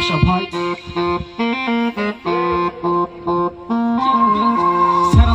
আশা ভাই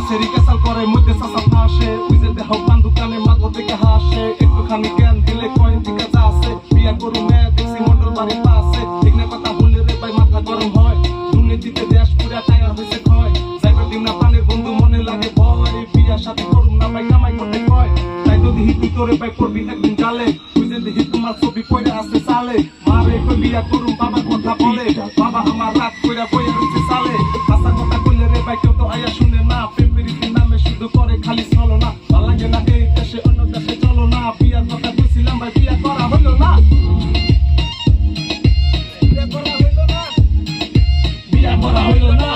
সেরি কেসাল করে মধ্যে সাসা ফাঁসে উইজে দেহ বান্ধু কানে মাগো থেকে হাসে একটুখানি জ্ঞান দিলে কয়েন দিকে যাচ্ছে বিয়া করু মেয়ে দেখছি মন্ডল বাড়ির পাশে এখানে কথা বললে রে ভাই মাথা গরম হয় দুর্নীতিতে দেশ পুরা টায়ার হয়েছে ক্ষয় যাইবার দিন না প্রাণের বন্ধু মনে লাগে ভয় বিয়া সাথে করুম না ভাই কামাই করতে কয় তাই তো দিহি তুই তোরে ভাই করবি একদিন জালে উইজে দিহি তোমার ছবি পয়রা আসতে চালে মারে কই বিয়া করুম বাবার কথা বলে বাবা আমার রাত কইরা বইয়া রয়েছে চালে আশা কথা কইলে রে ভাই কেউ তো আয়া শুনে না করে খালি চলো না ভালো লাগে না এই দেশে অন্য দেশে চলো না বিয়ার কথা বুঝছিলাম ভাই বিয়া করা হইলো না বিয়া করা হইলো না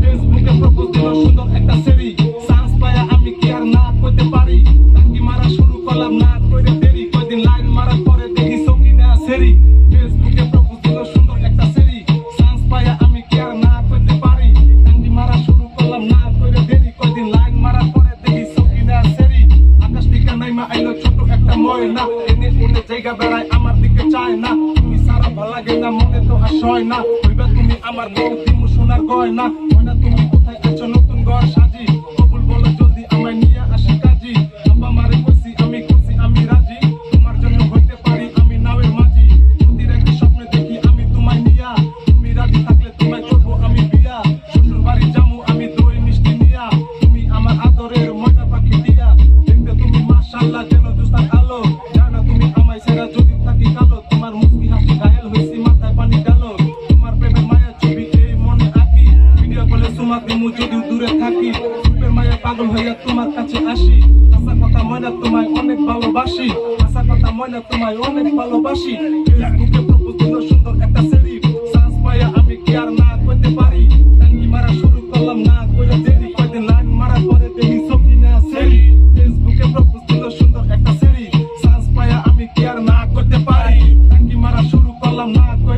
ফেসবুকে প্রপোজ দিল সুন্দর একটা সেরি চান্স পায়া আমি কি আর না করতে পারি টাঙ্গি মারা শুরু করলাম না করে দেরি কয়দিন লাইন মারার পরে দেখি সঙ্গী না সেরি ফেসবুকে প্রপোজ দিল সুন্দর একটা সেরি চান্স পায়া আমি কি আর না করতে পারি টাঙ্গি মারা শুরু করলাম না করে দেরি কয়দিন লাইন মারার পরে দেখি সঙ্গী না সেরি আকাশ থেকে নাইমা আইলো ছোট একটা ময়না এনে ওনে জায়গা বেড়ায় আমার দিকে চায় না তুমি সারা ভালো লাগে না মনে তো আশয় না হইবা তুমি আমার বউ দিমু সোনার গয়না ময়না তুমি কোথায় আছো নতুন ঘর সাজি কবুল বলো জলদি আমায় নিয়ে আসি কাজী আব্বা মারে কইছি আমি খুশি আমি রাজি তোমার জন্য হইতে পারি আমি নাওয়ের মাঝি নদীর একটা স্বপ্নে দেখি আমি তোমায় নিয়া তুমি রাজি থাকলে তোমায় করবো আমি বিয়া শ্বশুর বাড়ি যামু আমি দই মিষ্টি নিয়া তুমি আমার আদরের ময়না পাখি দিয়া দেখতে তুমি মাশাআল্লাহ যেন দুস্তার আলো জানা তুমি আমায় সেরা যদি থাকি কালো তোমার মুস্কি হাসি ঘায়েল হইছি মাথায় পানি ডালো তোমার প্রেমের মায়া ছবি এই মনে আঁকি ভিডিও কলে সুমা দিমু যদিও দূরে থাকি সুপের মায়া পাগল হইয়া তোমার কাছে আসি আশা কথা ময়না তোমায় অনেক ভালোবাসি আশা কথা ময়না তোমায় অনেক ভালোবাসি ফেসবুকে প্রপোজ দিল সুন্দর একটা সেরি চান্স পায়া আমি কি আর না করতে পারি টাঙ্গি মারা শুরু করলাম না করে দেরি কয়দিন লাইন মারার পরে দেখি সঙ্গী না সেরি ফেসবুকে প্রপোজ দিল সুন্দর একটা সেরি চান্স পায়া আমি কি আর না করতে পারি টাঙ্গি মারা শুরু করলাম না করে